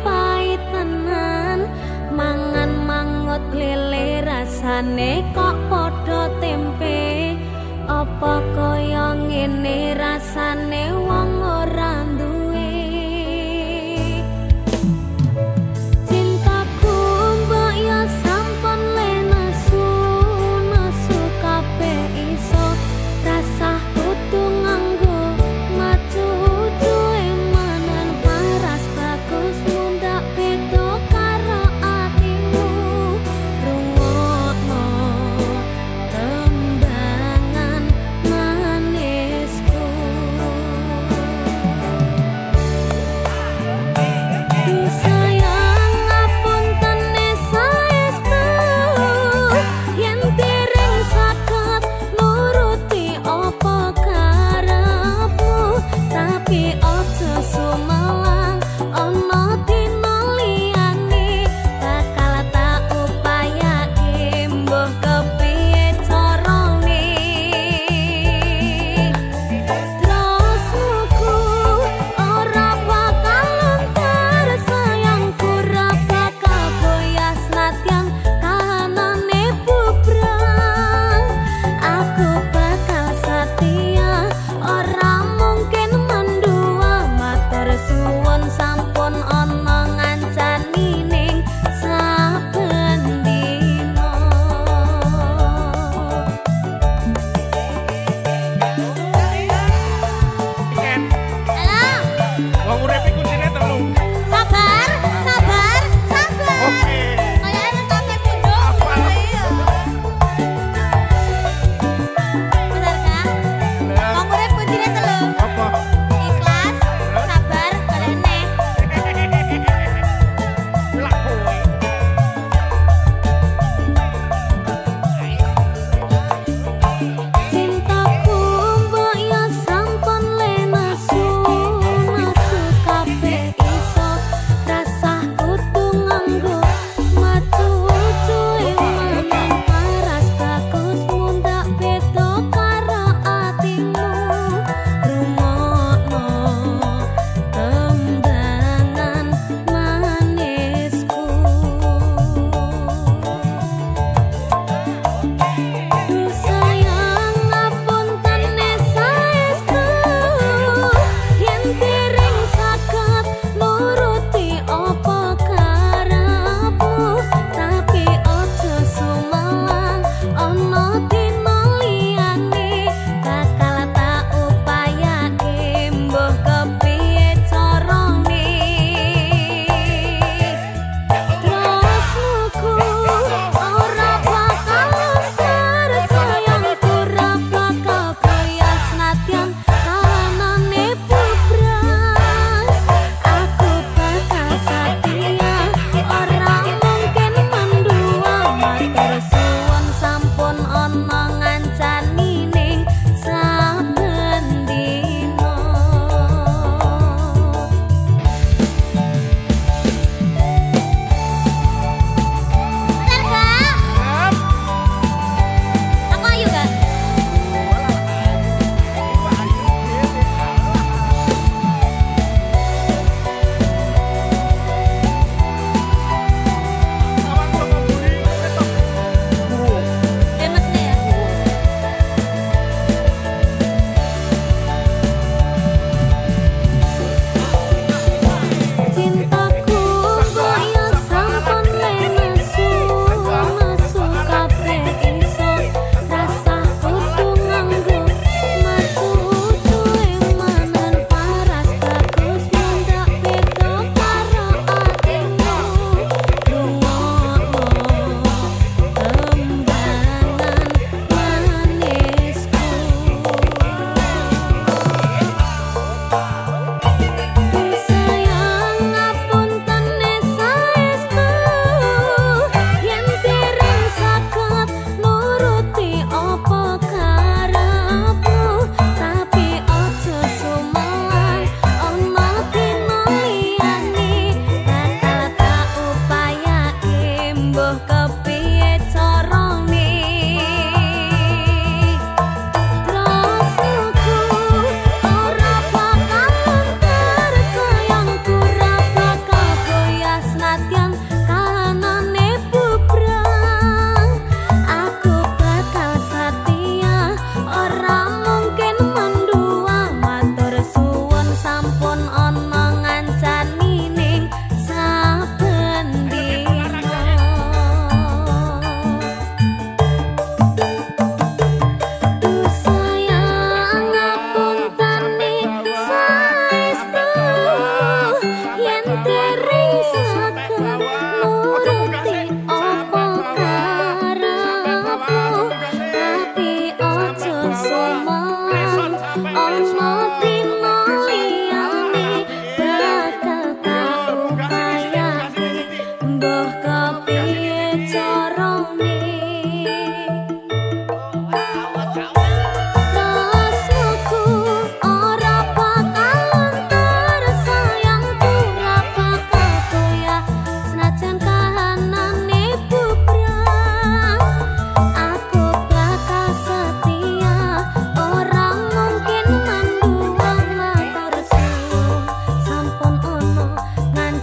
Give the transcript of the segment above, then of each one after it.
pahit tenan mangan mangut lele rasane kok padha tempe apa kaya ngene rasane wong ora duwe cintaku mbok ya sampun lenesu nesu kabeh iso rasa kudu nganggo maju duwe manan paras bagus mundak beda karo atimu rungokno tembangan manisku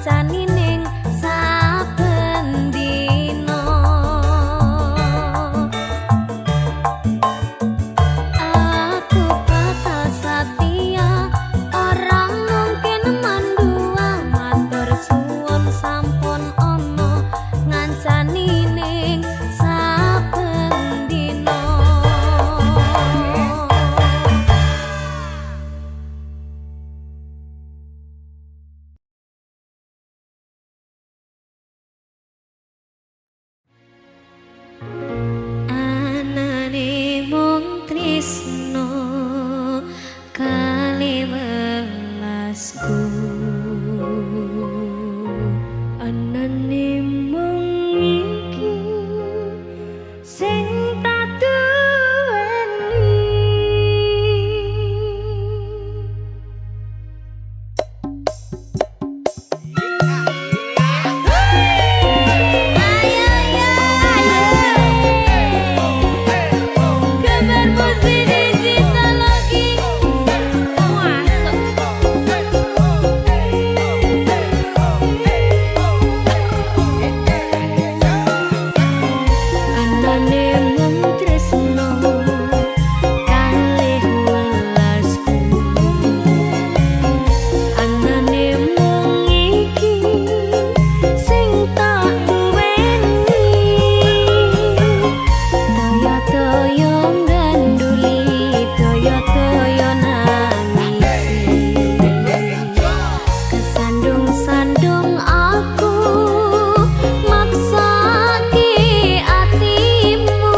ngancani ning saben dina. Aku bakal setia, orang mungkin mandua, matur suwun sampun ono ngancani ning saben dina. Anane mung tresno kali welasku, anane mung iki sing tak duweni. Kabar musik digital lagi masuk. Anane mung tresno kalih welasku, anane mung iki sing tak duweni. Toyo-toyo ganduli, toyo-toyo nangisi, kesandung-sandung aku maksake atimu.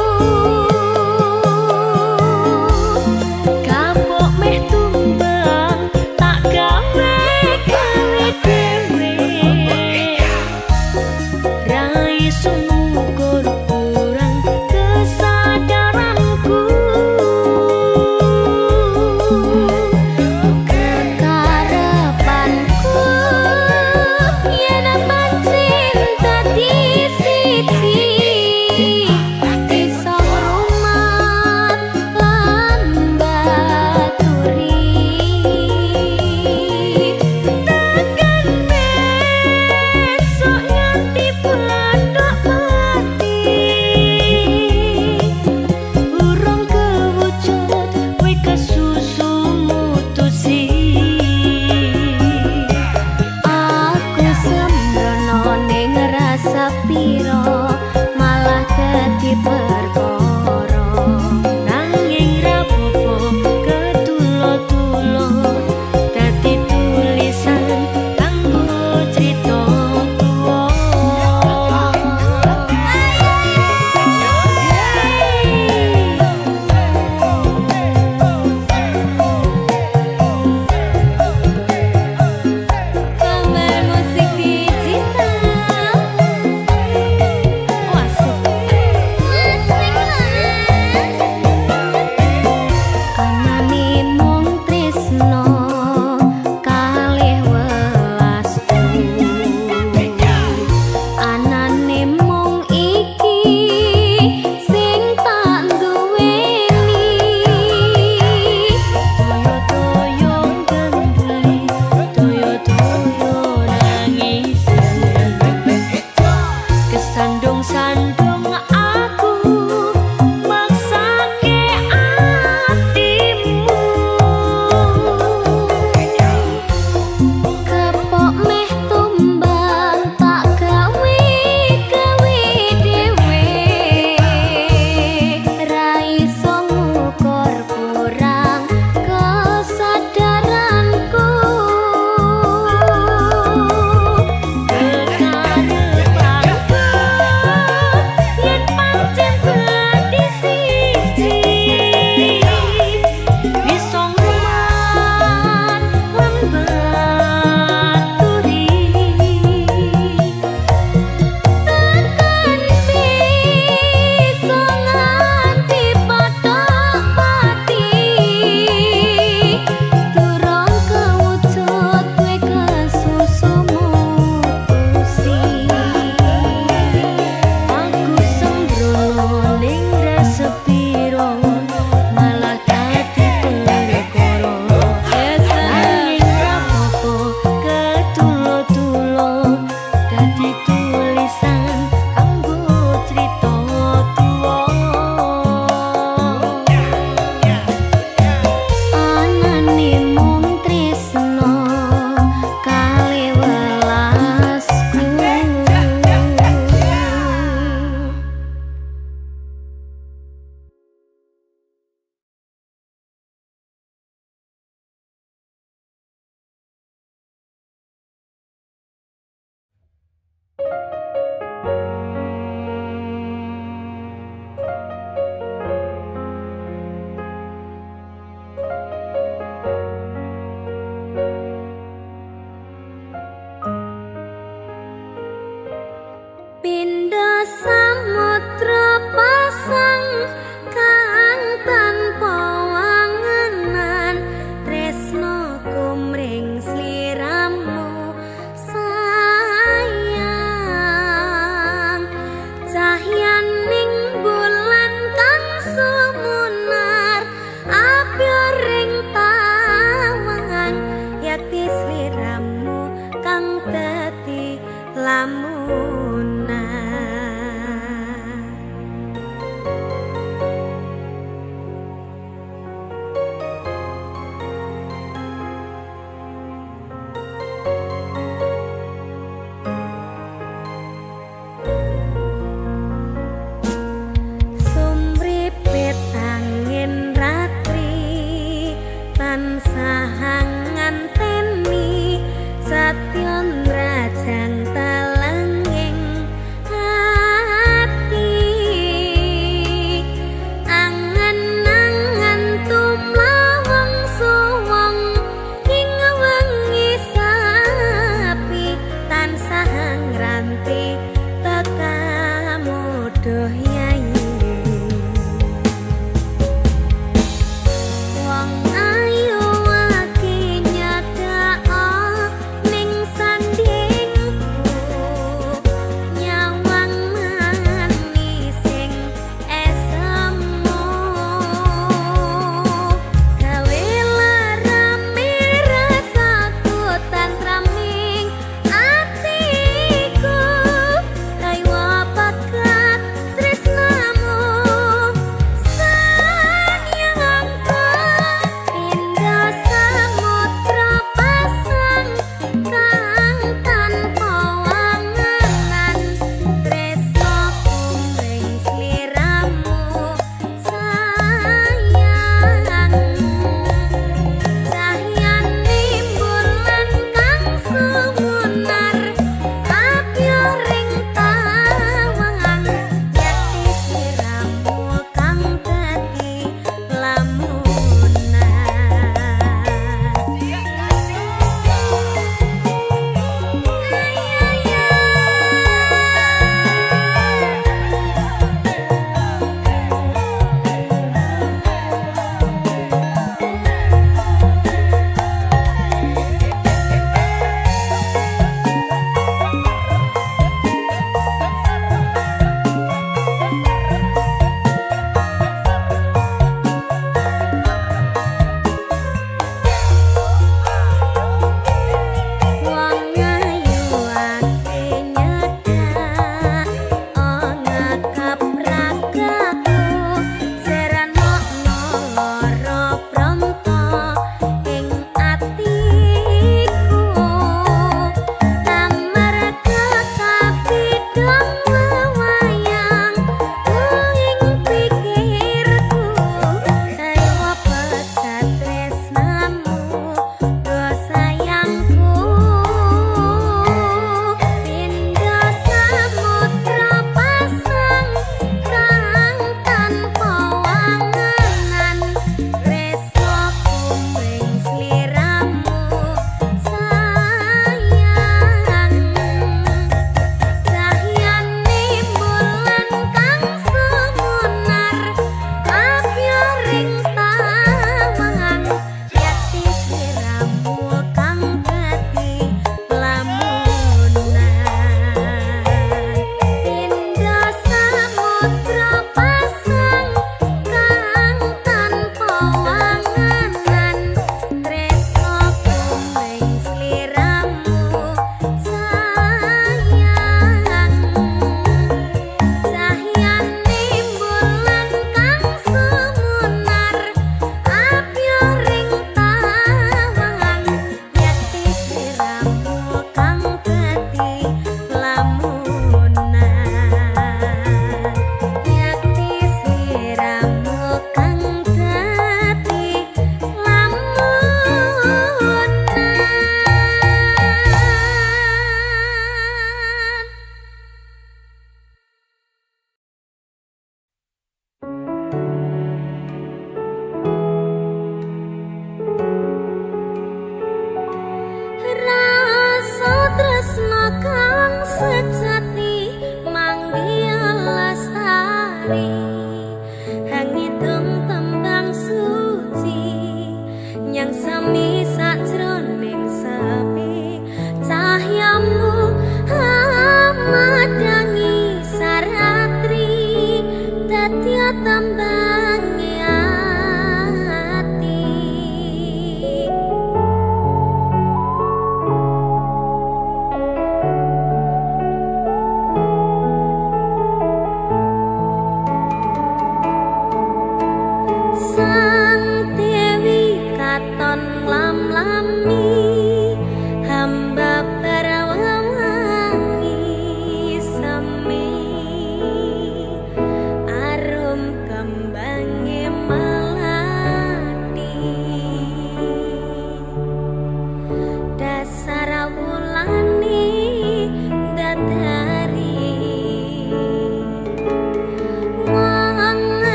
Kapok meh tumbang tak gawe dhewe, ra iso ngukur kurang kesadaranku. Kekarepanku yen pancen dadi siji, iso ngrumat lan baturi. Tekan besok nganti bathuk mati, urung kewujud kowe kesusu mutusi. Aku sembrono ning rasa piro, malah dadi perkara. Nanging ra apa-apa ketulo-tulo, dadi tulisan kanggo crita tuwa. Kabar musik digital masuk. Asik lah. Pindha samudra pasang kang tanpa wangenan tresno kumring sliramu sayang cahyaning bulan kang sumunar api ring tawang yakti sliramu kang dadi lamunan. Sumripet angin ratri tansah nganteni satyon rajang talanging ati angen-angen tumlawang suwung ing wengi sapi tansah ngranti tekamu doh yayi wong ayu aki nyadao ning sandingku nyawang manising esemu gawe larame rasaku tantraming atiku kaya bakat tresno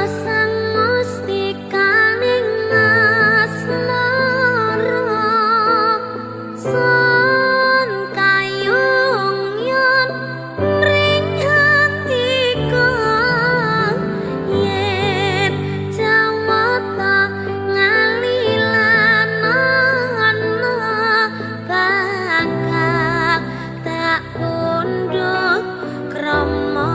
Sang mustikaning asmara son kayung yen mring hatiku yen jawata ngalilan ana bakal tak unduk krama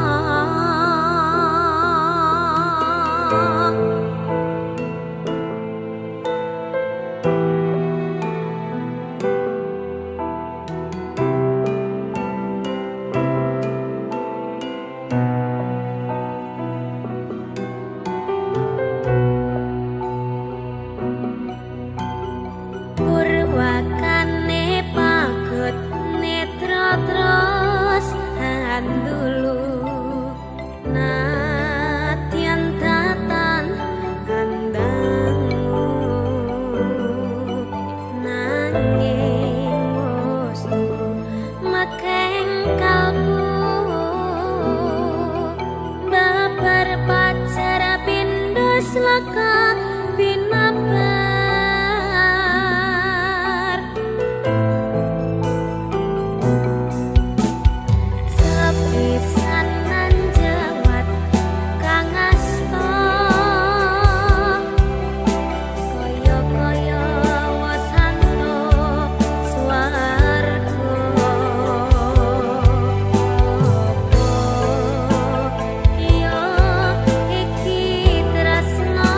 purwakane pagut netra terus handulu nadyan tatan handangmu nanging mustu makeng kalbu babar pacar pindho slaka binabar sepisanan jawat kang asta kaya-kaya wasanto swarga apa ya iki tresna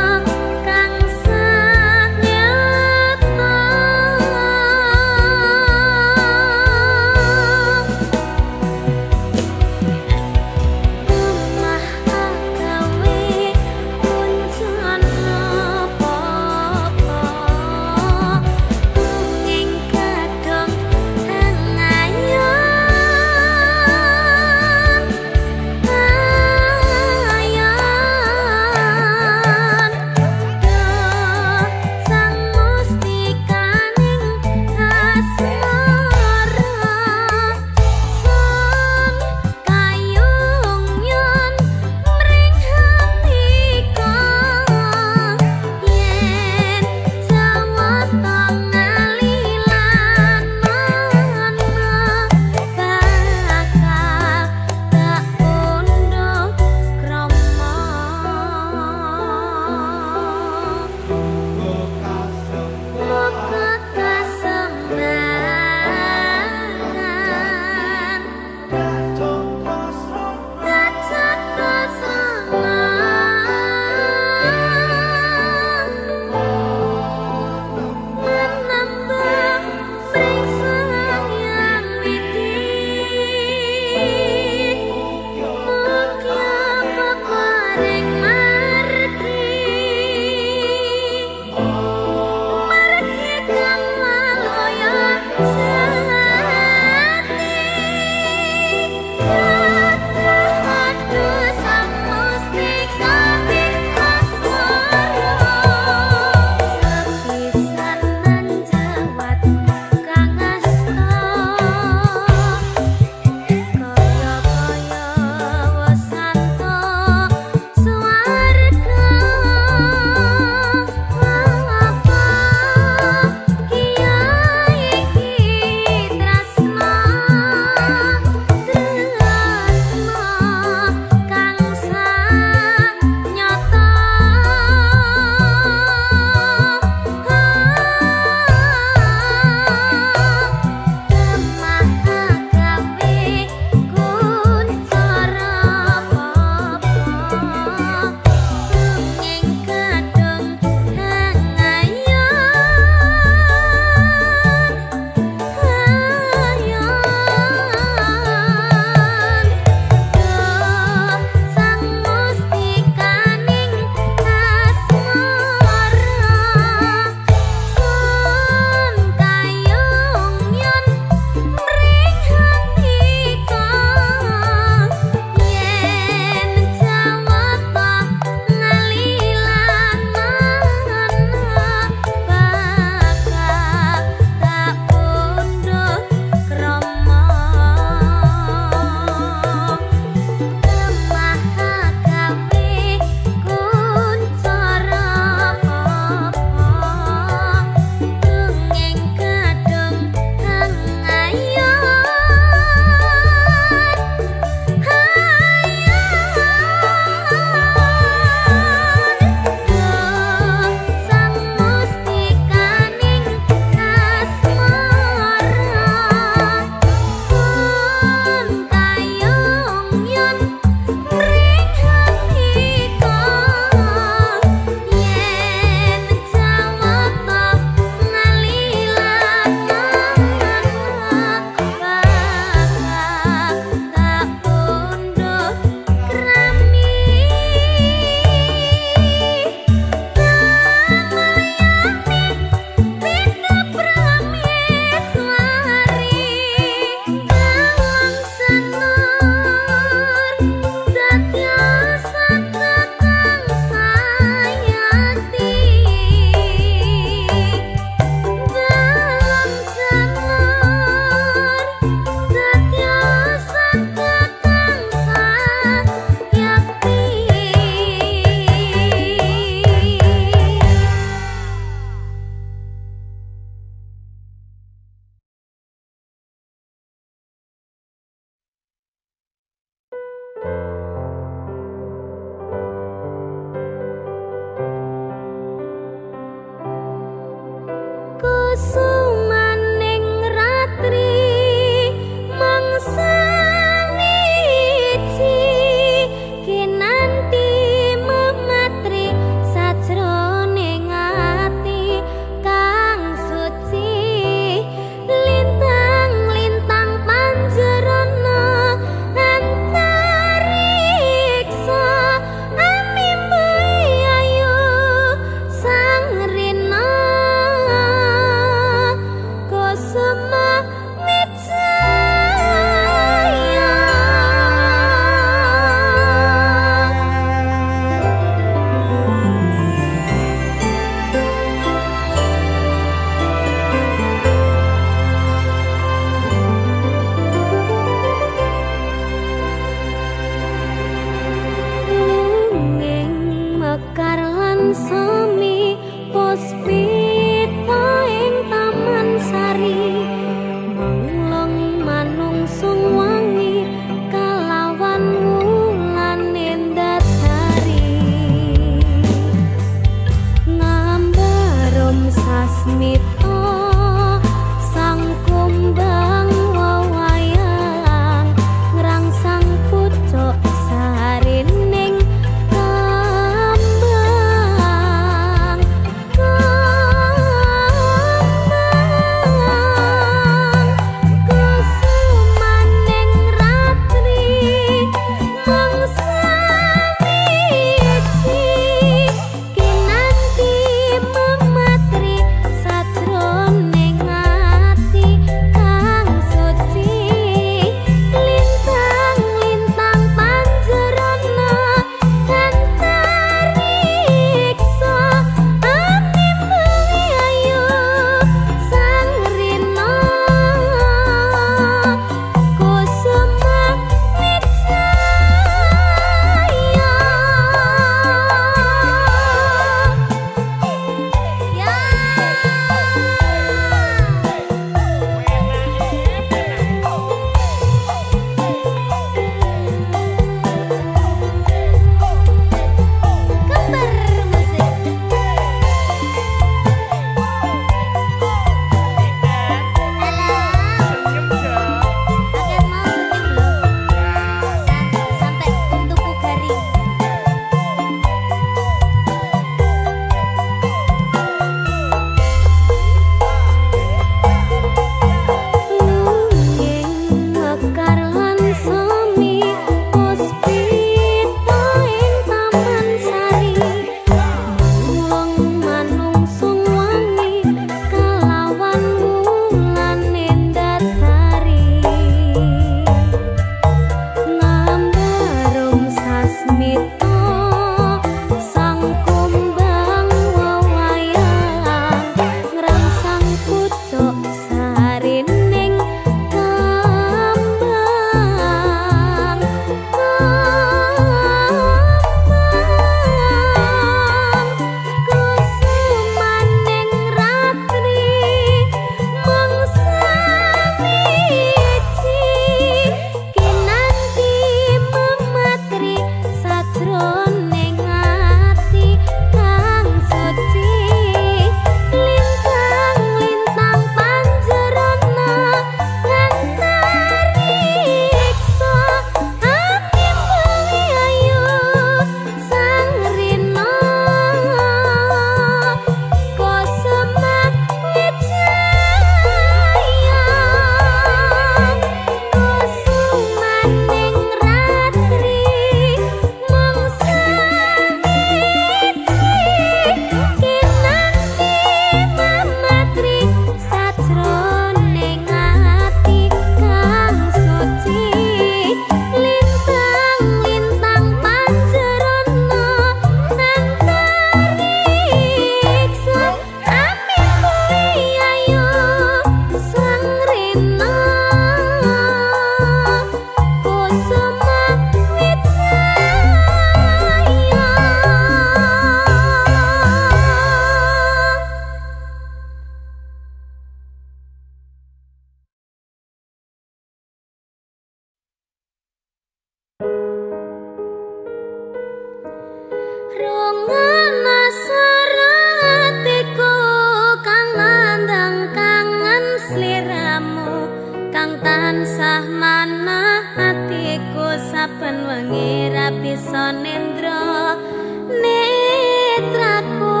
kang tansah manah atiku saben wengi ra bisa nendra netraku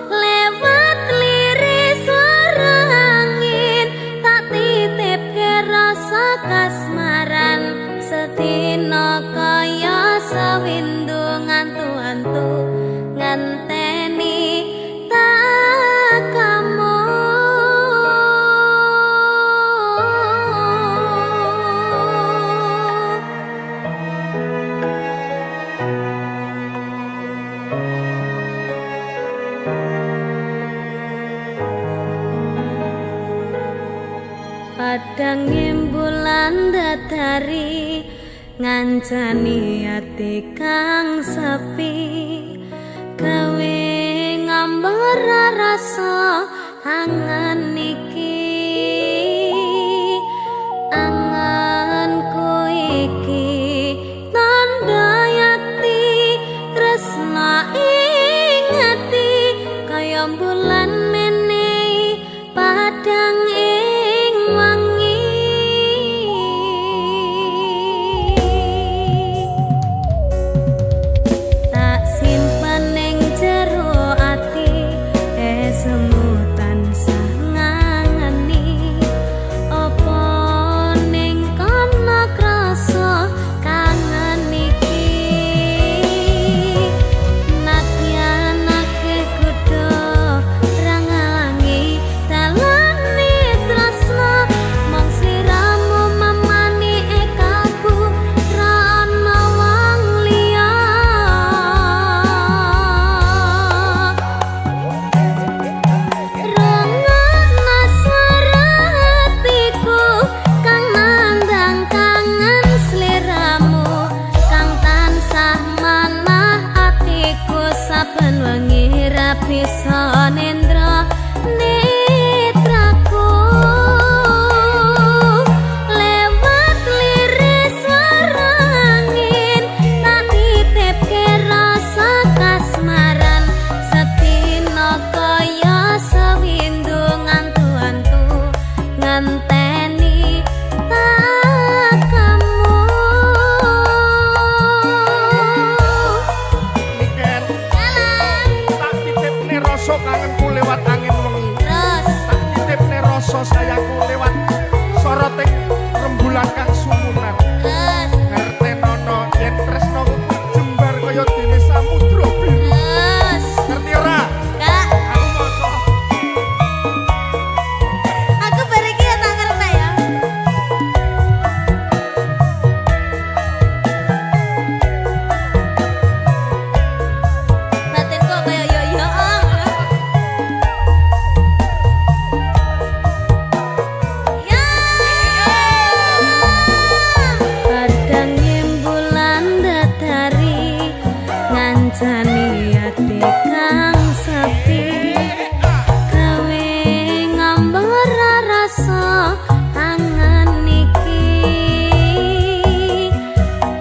lewat liris swara angin tak titipke rasa kasmaran sedina kaya sawindu ngantu-antu nganteni tak kamu. Padang bulan datari ngancani ati kang sepi gawe ngambar rasa angan iki anganku iki tanda yakti tresna ing ati kaya bulan menehi padang ing wangi tak simpen ning jero ati semu tansah ngangeni apa ning kono krasa kangen iki nadyan akeh kudu rangalangi dalane tresna mong sliramu mamani ekaku ra ana wong liya rungokna swara hatiku kang nandang kangen sliramu kang tansah manah atiku saben wengi ra bisa nendra netraku lewat liris swara angin tak titipke rasa kasmaran sedina kaya sawindu ngantu-antu nganteni tak kamu. Niken tak titipne rasa kangenku lewat angin wengi Terus tak titipne rasa sayangku lewat soroting rembulan kang sumunan terus ngertenono yen tresnaku jembar kaya dene samudra biru terus ngerti ora Kak, aku maca aku bariki ya tak ngerti ya. Batinku kaya yo-yo ya. Padang bulan datari ngancani ati kang sepi gawe ngambar rasa angan iki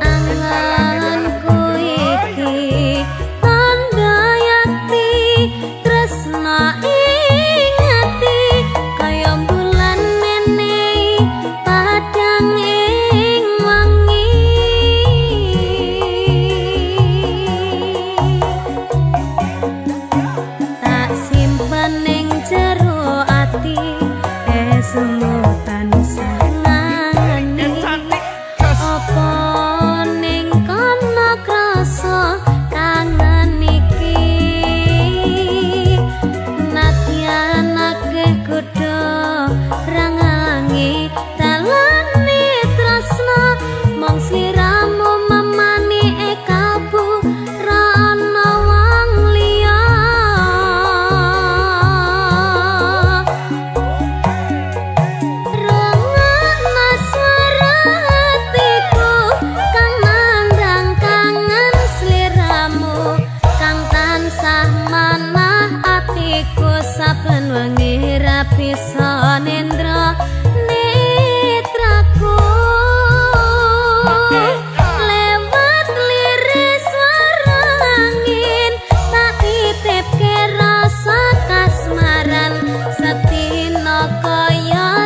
anganku iki tanda yakti tresna ing ati kaya bulan menehi padang ing wangi tak simpen ning jero ati semu tansah ngangeni cantik jas apa ning kono krasa kangen iki nadyan akeh kudu rangalangi dalane tresna mong sliramu mamani ekaku ra ana wong liya rungokna swara hatiku kang nandang kangen sliramu kang tansah manah atiku saben wengi ra bisa nendra netraku lewat liris swara angin tak titipke rasa kasmaran sedina kaya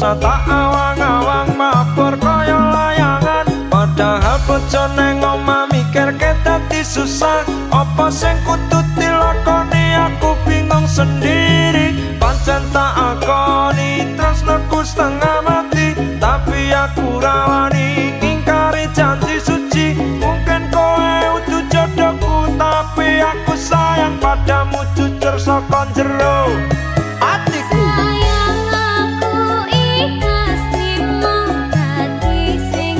rasa tak awang-awang mabur kaya layangan. Padahal bojone ngomah mikir dadi susah. Apa sing kudu dilakoni aku bingung sendiri. Pancen tak akoni tresnaku setengah mati, tapi aku rawani ngingkari janji suci. Mungkin kowe udu jodohku, tapi aku sayang padamu jujur saka jero atiku. Sayang aku ikhlas trimo dadi sing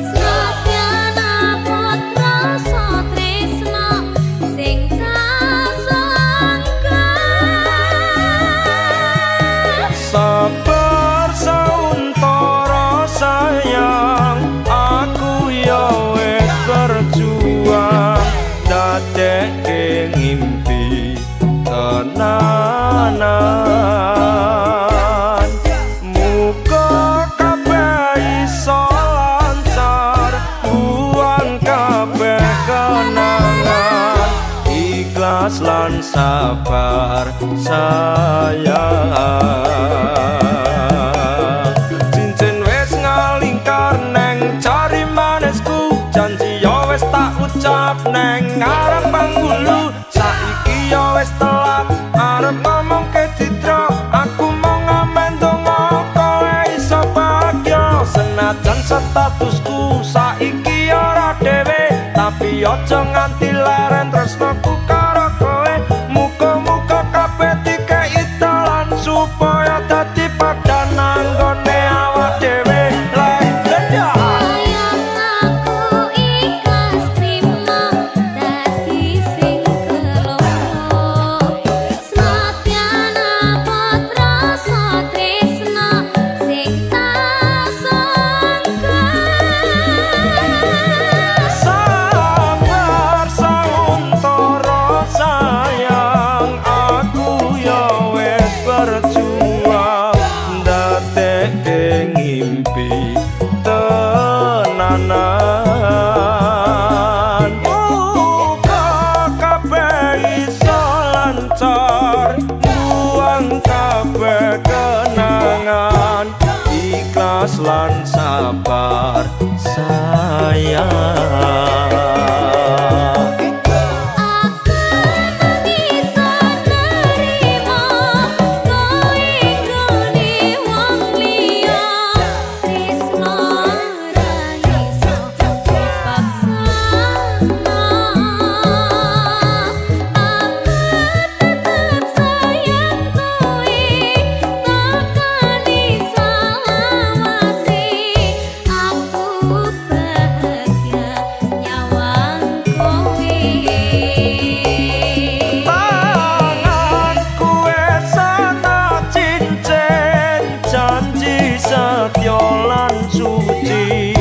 Senadyan abot rasa tresno sing tak sangka. Sabar sauntara sayang, aku ya wis berjuang dadekke ngimpi tenanan. Muga kabeh iso lancar, buang kabeh kenangan, ikhlas lan sabar sayang. Cincin wis ngalingkar neng cari manisku, janji yo wis tak ucap neng ngarep panggulu. Saiki yo wis telat arep ngomong ke Citra, aku mau ngamen donga kowe iso bahagia. Senajan statusku saiki ora dhewe, tapi aja nganti leren tresnaku karo kowe. Muga-muga kabeh dikei dalan supaya dadi padha nanggone awak dhewe. Sayang aku ikhlas trimo dadi sing Senadyan abot rasa tresno sing tak sangka. Sabar sauntara sayang, aku ya wis berjuang ndadekke ngimpi tenanan. Muga kabeh iso lancar, buang kabeh kenangan, ikhlas lan sabar sayang. Aku tak bisa nerima kowe nggone wong liya. Tresno ora iso dipaksana. Aku tetep sayang kowe, takani salawase. Aku bahagia nyawang kowe. Tanganku wis ana cincin janji setya lan suci.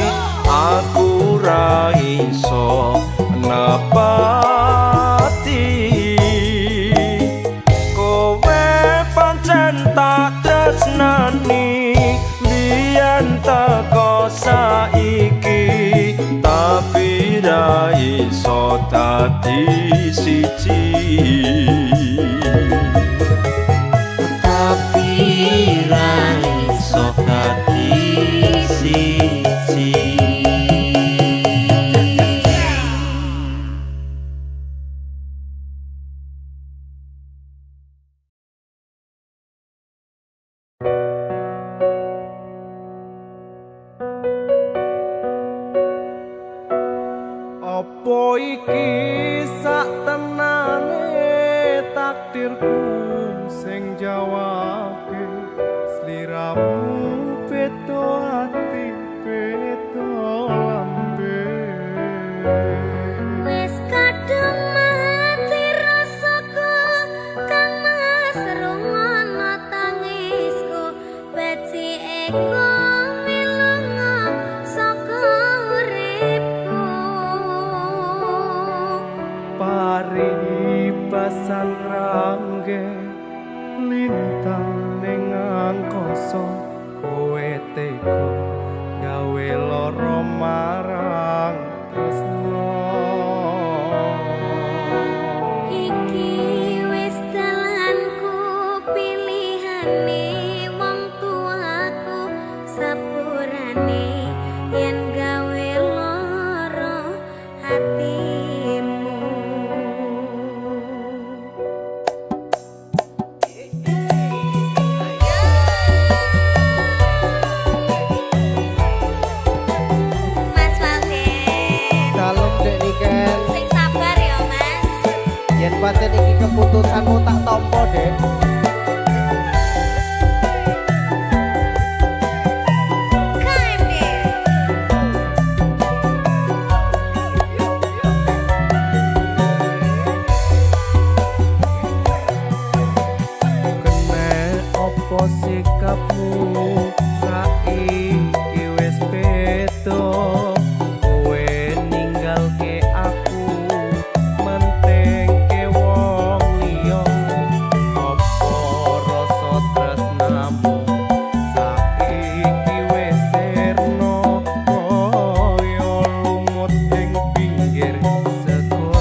Aku ra iso nepati, kowe pancen tak tresnani biyen teko saiki, tapi ra iso dadi siji. Tapi ra iso dadi siji. Apa iki sak tenane takdirku sing jawabke sliramu beda ati beda lambe. Wis kadung mati rasaku kang mas rungono tangisku beci eko milunga saka uripku. Paribasan rangge lintang ning angkasa, kowe tega gawe lara marang tresno. Iki wis dalanku pilihane pancen iki keputusanmu tak tampa, Dek. Sikapmu saiki wis beda, kowe ninggalke aku mentengke wong liya. Apa rasa tresnamu saiki wis sirna, kaya lumut ing pinggir segara.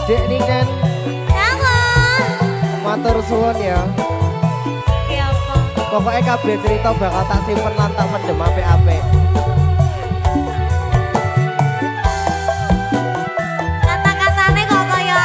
Dek Niken, matur suwun ya. Pokoknya kabeh cerita bakal tak simpen lan tak mendem apik-apik. Kata-katane kok kaya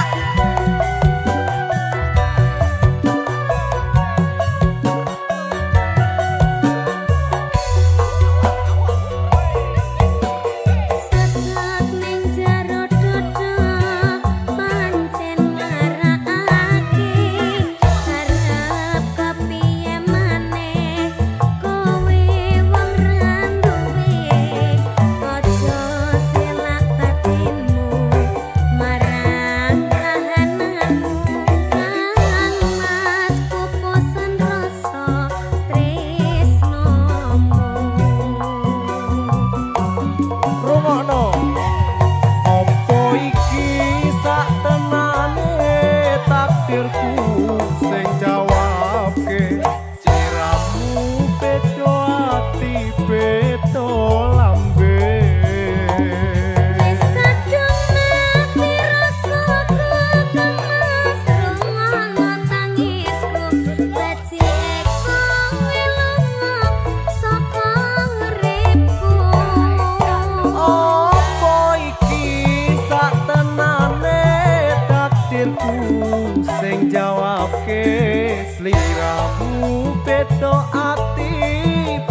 sing jawabke sliramu beda ati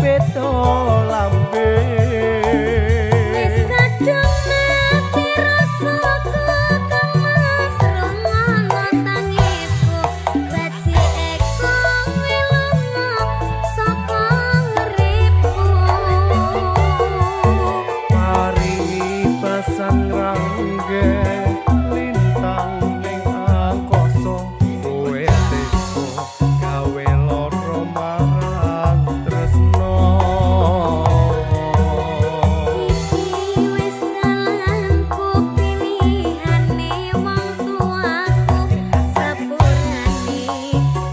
beda lambe. wis kadung mati rasaku kang masrungono tangisku becikku wilungo saka uripku Paringi pasang rangge lintang ning angkasa, kowe teko gawe lara marang tresno. iki wis dalanku pilihane wong tuaku sepurane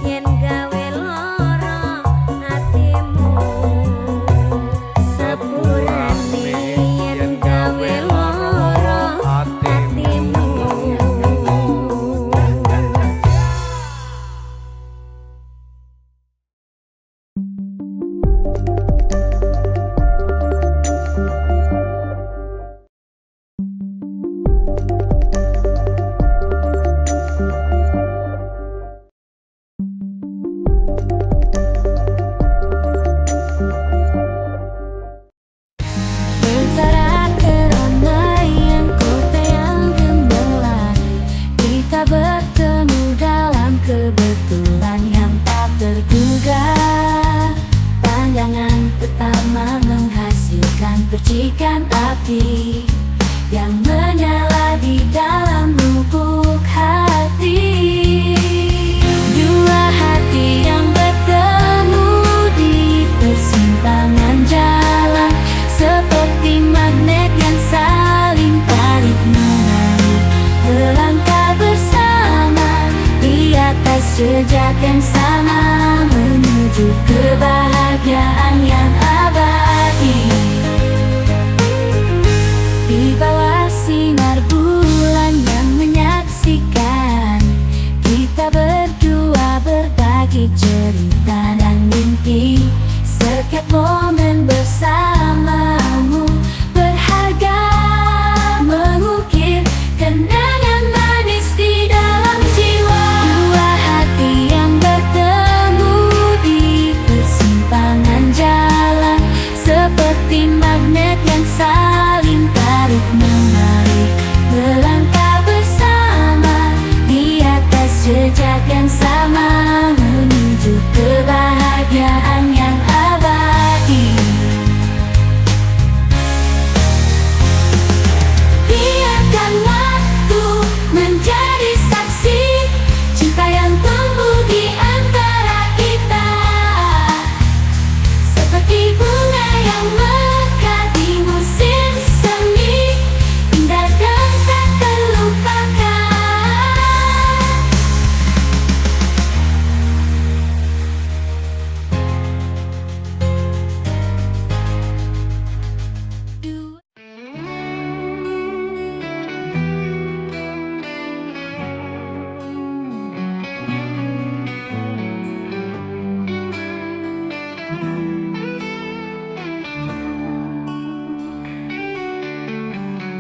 yen gawe lara atimu sepurane yen gawe lara atimu. menuju kebahagiaan yang abadi. Di bawah sinar bulan yang menyaksikan, kita berdua berbagi cerita dan mimpi. Setiap momen bersamamu berharga, mengukir kenangan manis di dalam jiwa. Dua hati yang bertemu di persimpangan jalan, seperti magnet yang saling tarik menarik, melangkah bersama di atas jejak yang sama, menuju kebahagiaan yang abadi. Biarkan waktu menjadi saksi cinta yang tumbuh di antara kita, seperti bunga yang mekar di musim semi, indah dan tak terlupakan.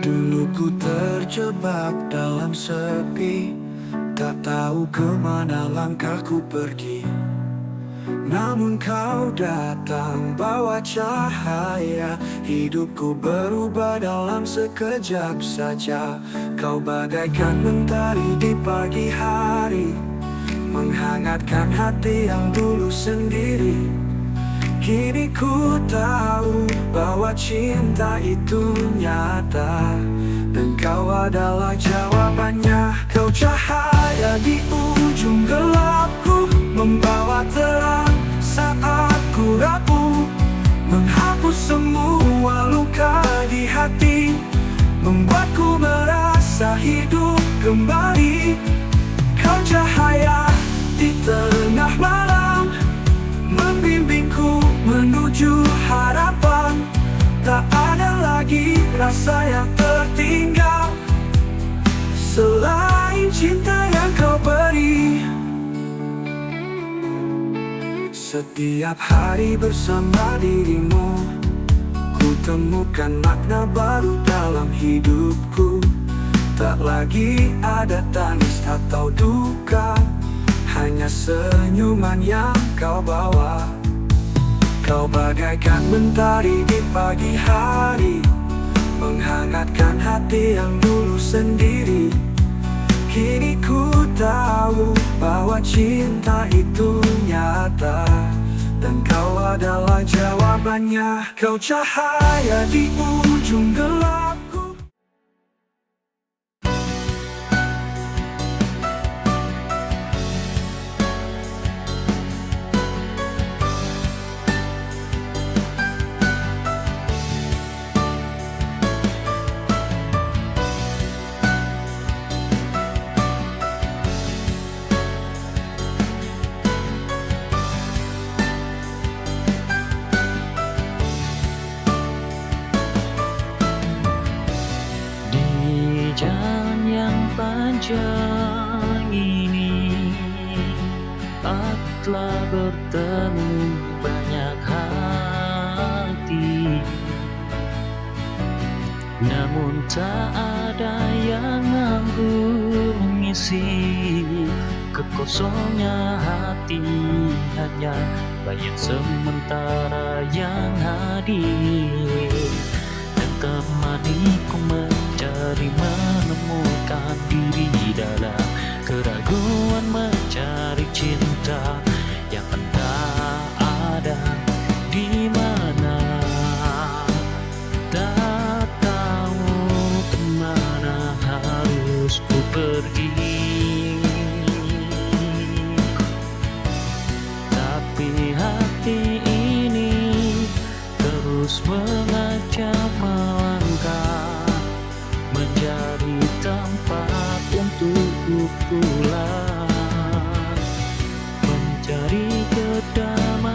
Dulu ku terjebak dalam sepi, tak tahu kemana langkahku pergi. Namun kau datang bawa cahaya, hidupku berubah dalam sekejap saja. Kau bagaikan mentari di pagi hari, menghangatkan hati yang dulu sendiri. Kini ku tahu bahwa cinta itu nyata, dan kau adalah jawabannya. Kau cahaya di ujung gelapku, membawa terang saat ku rapuh, menghapus semua luka di hati, membuatku merasa hidup kembali. Kau cahaya di tengah malam, membimbingku menuju harapan. Tak ada lagi rasa yang tertinggal selain cinta yang kau beri. Setiap hari bersama dirimu, ku temukan makna baru dalam hidupku. Tak lagi ada tangis atau duka, hanya senyuman yang kau bawa. Kau bagaikan mentari di pagi hari, menghangatkan hati yang dulu sendiri. Kini ku tahu bahwa cinta itu nyata, dan kau adalah jawabannya. Kau cahaya di ujung gelapku. Jalan yang panjang ini, aku telah bertemu banyak hati, namun tak ada yang mampu mengisi kekosongan hati. Hanya bayang sementara yang hadir, dan temaniku mencari menemukan diri dalam keraguan, mencari cinta yang entah ada di mana. Tak tahu kemana harus ku pergi, tapi hati ini terus mengajak melangkah, menjadi tempat untuk ku pulang, mencari kedamaian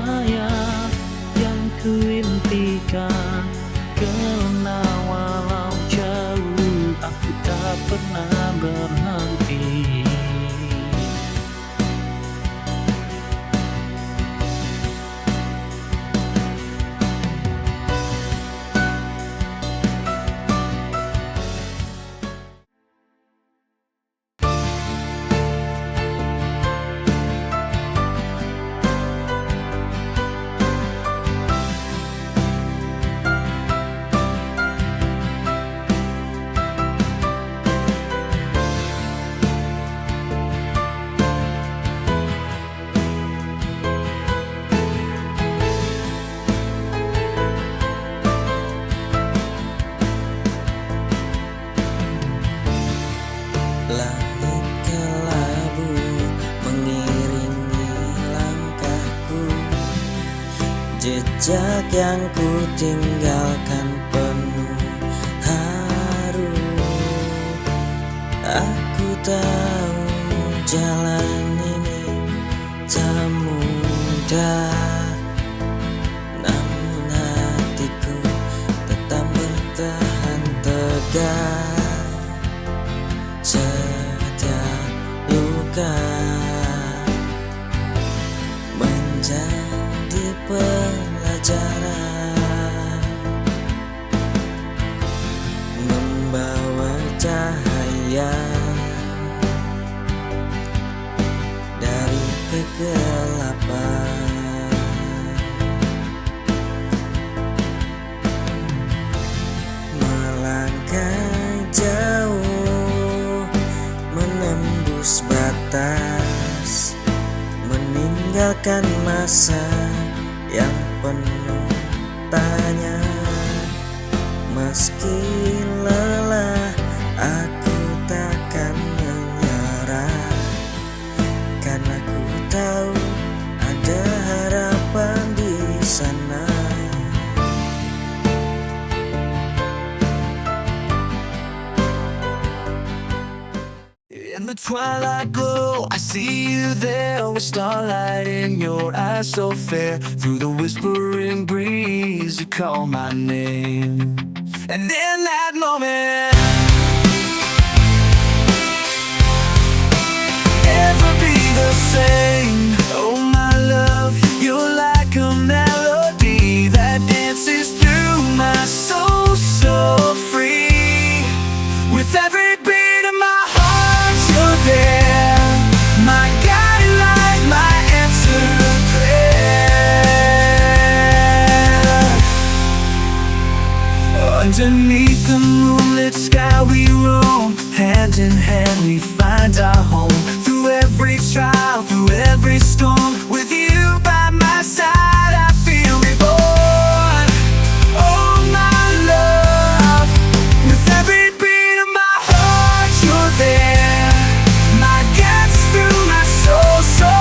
Jejak yang ku tinggalkan penuh haru. Aku tahu jalan ini tak mudah, namun hatiku tetap bertahan tegar. Setiap luka menjadi pelajaran, membawa cahaya dari kegelapan. Melangkah jauh menembus batas, meninggalkan masa yang penuh tanya. Meski lelah, aku takkan menyerah, karena ku tahu ada harapan di sana. In the twilight glow, I see you there with starlight in your eyes so fair. Through the whispering breeze, you call my name. And in that moment, never be the same. Oh my love, you're like a melody that dances through my soul so free. With every beat of my heart, you're there, my guiding light, my answered prayer. Underneath the moonlit sky we roam, hand in hand we find our home. Through every trial, through every storm, with you by my side I feel reborn. Oh my love, with every beat of my heart you're there, my guidance through my soul so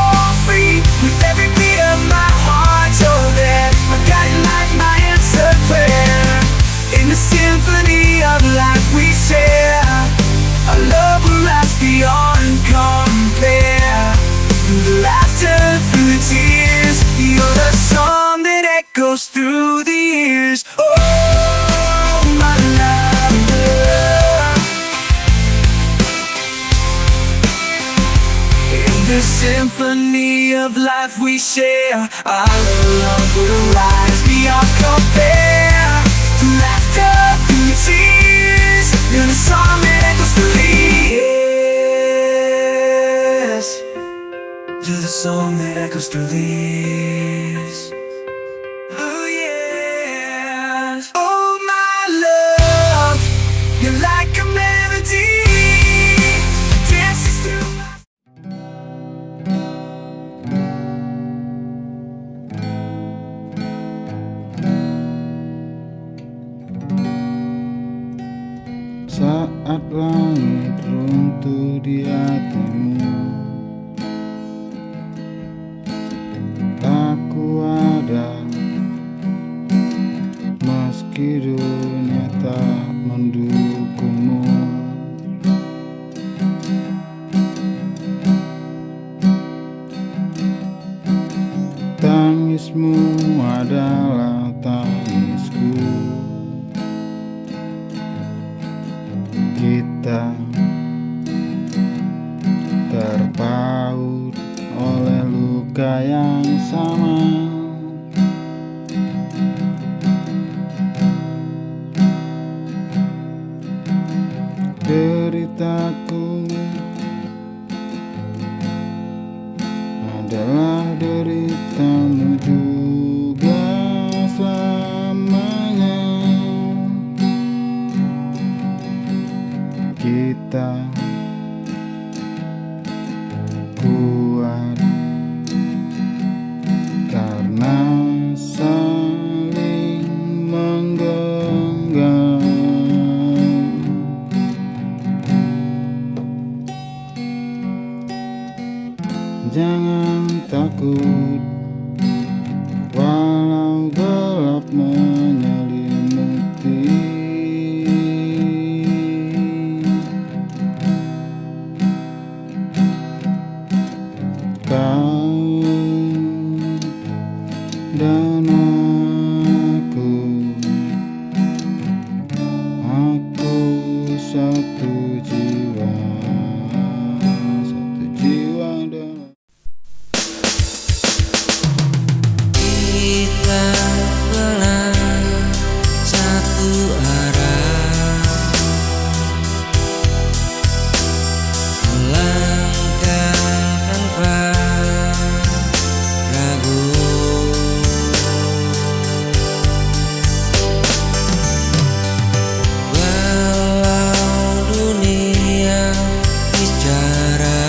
free. With every beat of my heart you're there, my guiding light, my answered prayer. In the symphony of life we share, our love will last beyond compare. Through the laughter, through the tears, you're the song that echoes through the years. Oh, my love. In the symphony of life we share, our love will rise beyond compare. Through laughter, through tears, you're the song that echoes through the years. You're the song that echoes through the years. Oh yes. Oh my love, you're like a melody dances through my Saat langit runtuh di hatimu, aku ada, meski dunia tak mendukungmu. Tangismu adalah tangisku. Kita terpaut oleh luka yang sama. Deritaku adalah deritamu juga selamanya. Kita kuat dan aku satu jiwa dalam Kita belah satu arah, melangkah tanpa ragu. Walau dunia bicara,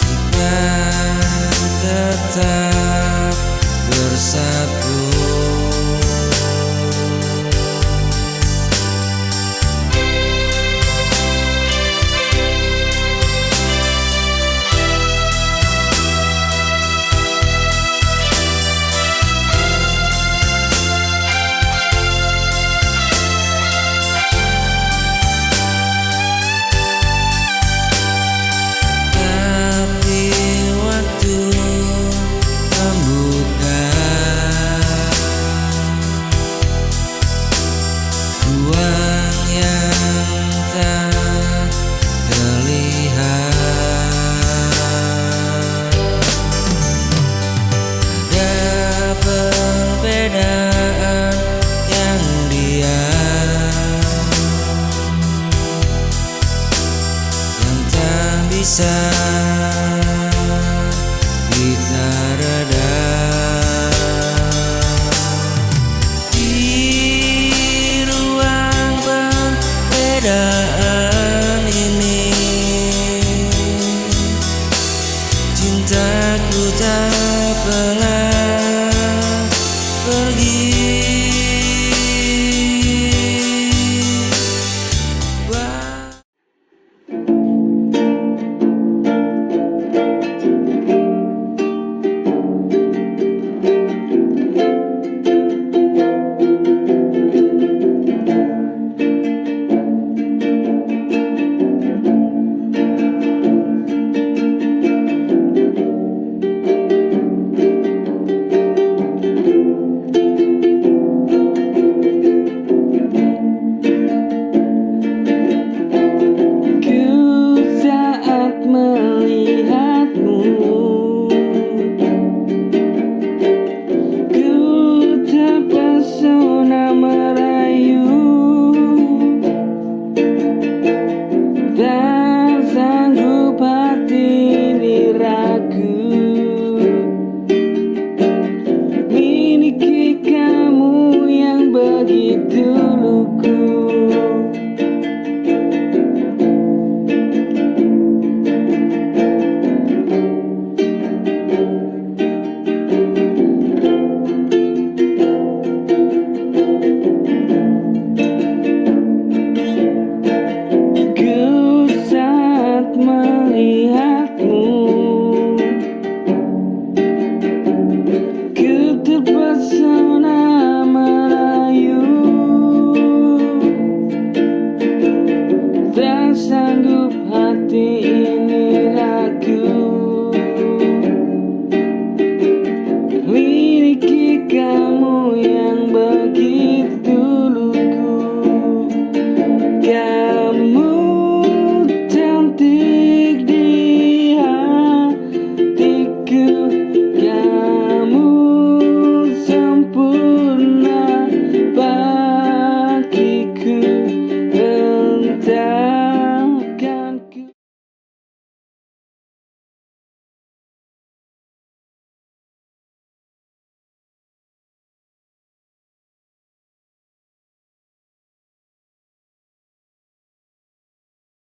kita tetap bersatu. Tapi waktu membuka ruang yang tak terlihat. Ada perbedaan yang diam, yang tak bisa kita redam. Di ruang perbedaan ini, cintaku tak pernah pergi.